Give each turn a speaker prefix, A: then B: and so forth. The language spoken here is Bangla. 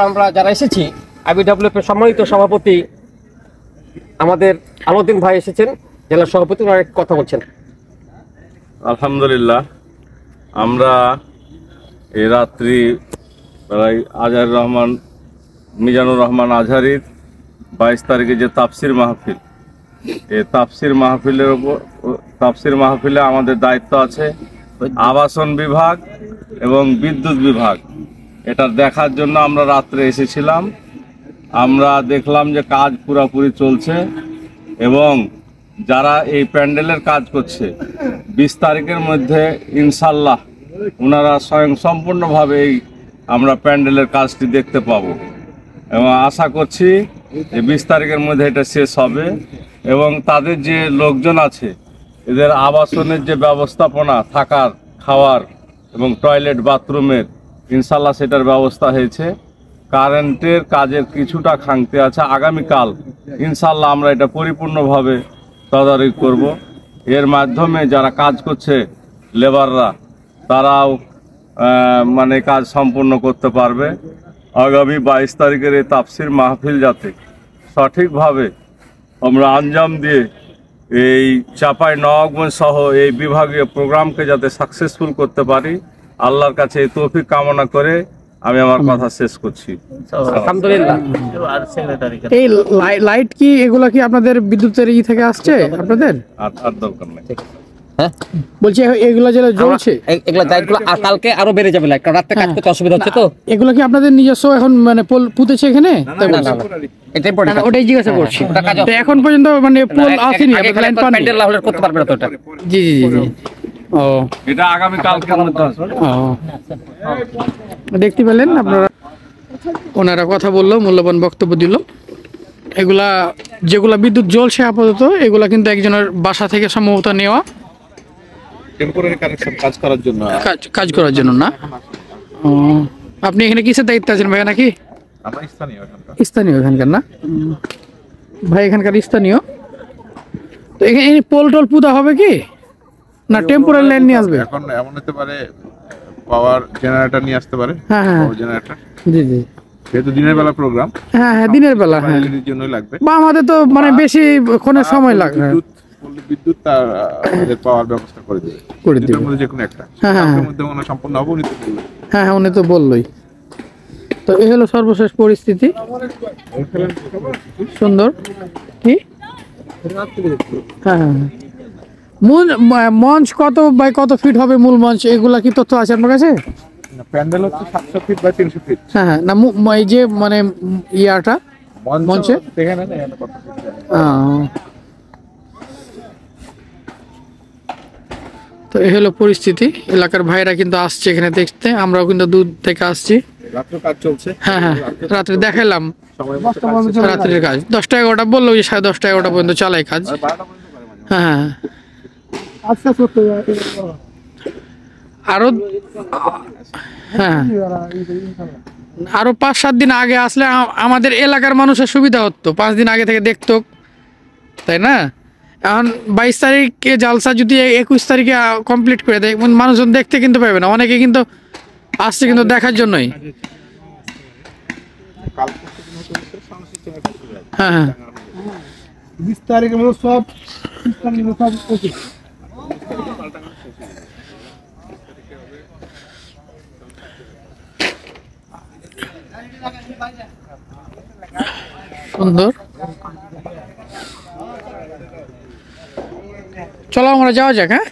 A: আমরা যারা এসেছি আইবিডব্লিউএফ এর সম্মানিত সভাপতি আমাদের আলাউদ্দিন ভাই এসেছেন, জেলা সভাপতি, ওনারা কথা বলছেন।
B: আলহামদুলিল্লাহ, আমরা এই রাত্রি প্রায় আজহার রহমান মিজানুর রহমান আজহারির 22 তারিখে যে তাফসির মাহফিল, এই তাফসির মাহফিলে আমাদের দায়িত্ব আছে আবাসন বিভাগ এবং বিদ্যুৎ বিভাগ। এটা দেখার জন্য আমরা রাত্রে এসেছিলাম। আমরা দেখলাম যে কাজ পুরোপুরি চলছে এবং যারা এই প্যান্ডেলের কাজ করছে 20 তারিখের মধ্যে ইনশাল্লাহ ওনারা স্বয়ং সম্পূর্ণভাবে আমরা প্যান্ডেলের কাজটি দেখতে পাবো এবং আশা করছি যে 20 তারিখের মধ্যে এটা শেষ হবে এবং তাদের যে লোকজন আছে এদের আবাসনের যে ব্যবস্থাপনা, থাকার, খাওয়ার এবং টয়লেট বাথরুমের ইনশাল্লাহ সেটার ব্যবস্থা হয়েছে। কারেন্টের কাজের কিছুটা খাংতি আছে, আগামীকাল ইনশাল্লাহ আমরা এটা পরিপূর্ণভাবে তদারকি করব। এর মাধ্যমে যারা কাজ করছে লেবাররা তারাও কাজ সম্পূর্ণ করতে পারবে। আগামী 22 তারিখের এই তাফসির মাহফিল যাতে সঠিকভাবে আমরা আঞ্জাম দিয়ে এই চাঁপাইনবাবগঞ্জ সহ এই বিভাগীয় প্রোগ্রামকে যাতে সাকসেসফুল করতে পারি, আল্লাহর কাছে এই তৌফিক কামনা করে আমি আমার কথা শেষ করছি।
A: আলহামদুলিল্লাহ।
C: এই লাইট কি এগুলা কি আপনাদের বিদ্যুতের থেকে আসছে আপনাদের?
B: আর দরকার নেই।
A: হ্যাঁ
C: বলছি এগুলা যেটা জ্বলছে
A: এগুলা লাইটগুলো কালকে আরো বেড়ে যাবে, লাইট, কারণ রাতে কাজ করতে অসুবিধা হচ্ছে তো।
C: এগুলা কি আপনাদের নিজস্ব এখন পোল পুঁতেছে এখানে?
A: এটাই পড়ে না,
C: ওটাই জিজ্ঞাসা করছি। এখন পর্যন্ত পোল আসেনি, লাইন পান
A: প্যান্ডেল লাগালে করতে পারবে না তো এটা।
C: জি জি জি। ও,
B: এটা আগামী কালকের মধ্যে আসবে।
C: দেখতে পেলেন আপনারা, ওনারা কথা বললো, মূল্যবান বক্তব্য দিল। এগুলা যেগুলা বিদ্যুৎ জ্বলছে আপাতত, এগুলা কিন্তু একজনের বাসা থেকে সম্ভবত নেওয়া,
B: টেম্পোরারি কানেকশন কাজ করার জন্য,
C: কাজ করার জন্য না। ও, আপনি এখানে কিসের দায়িত্ব আছেন ভাই নাকি?
B: আমরা
C: স্থানীয় এখানকার না ভাই, এখানকার স্থানীয়। তো এখানে পোল টোল পুঁতা হবে কি না টেম্পোরারি লাইন নিয়ে আসবে?
D: এখন এমন হতে পারে পাওয়ার জেনারেটর নিয়ে আসতে পারে।
C: হ্যাঁ হ্যাঁ
D: জেনারেটর,
C: জি জি,
D: যেহেতু দিনের বেলা প্রোগ্রাম।
C: হ্যাঁ হ্যাঁ দিনের বেলা, হ্যাঁ
D: জন্যই লাগবে।
C: বা আমাদের তো বেশি ক্ষণের সময় লাগবে।
D: বিদ্যুৎ তার পাওয়ার ব্যবস্থা করে দেবে, যে কোনো একটা।
C: হ্যাঁ হ্যাঁ
D: মধ্যে মনে সম্পূর্ণ হবে উনি তো বললেন।
C: হ্যাঁ হ্যাঁ উনি তো বললোই। তো এই হলো সর্বশেষ পরিস্থিতি। সুন্দর কি, হ্যাঁ হ্যাঁ। মঞ্চ কত বাই কত ফিট হবে মূল মঞ্চ, এগুলা কি তথ্য আছে আপনার কাছে?
D: প্যান্ডেল হচ্ছে 700 ফিট বাই 300 ফিট।
C: হ্যাঁ হ্যাঁ, না এই যে ইয়াটা মঞ্চে
D: দেখেন কত ফিট।
C: তো এই হলো পরিস্থিতি। এলাকার ভাইরা কিন্তু আসছে এখানে দেখতে, আমরাও কিন্তু দূর থেকে আসছি।
D: রাত্রে কাজ চলছে।
C: হ্যাঁ হ্যাঁ, রাত্রে দেখালাম রাত্রের কাজ 10টা-11টা বললো, 10:30-11টা পর্যন্ত চালাই কাজ। হ্যাঁ হ্যাঁ, আরো হ্যাঁ আরো 5-7 দিন আগে আসলে আমাদের এলাকার মানুষের সুবিধা হতো, 5 দিন আগে থেকে দেখতো, তাই না? এখন 22 তারিখে জালসা যদি 21 তারিখে কমপ্লিট করে দেয়, মানুষজন দেখতে কিন্তু পাবে না। অনেকে কিন্তু আসছে কিন্তু দেখার জন্যই। হ্যাঁ হ্যাঁ,
E: 20 তারিখের মধ্যে সব
C: সুন্দর। চলো আমরা যাওয়া যাক। হ্যাঁ।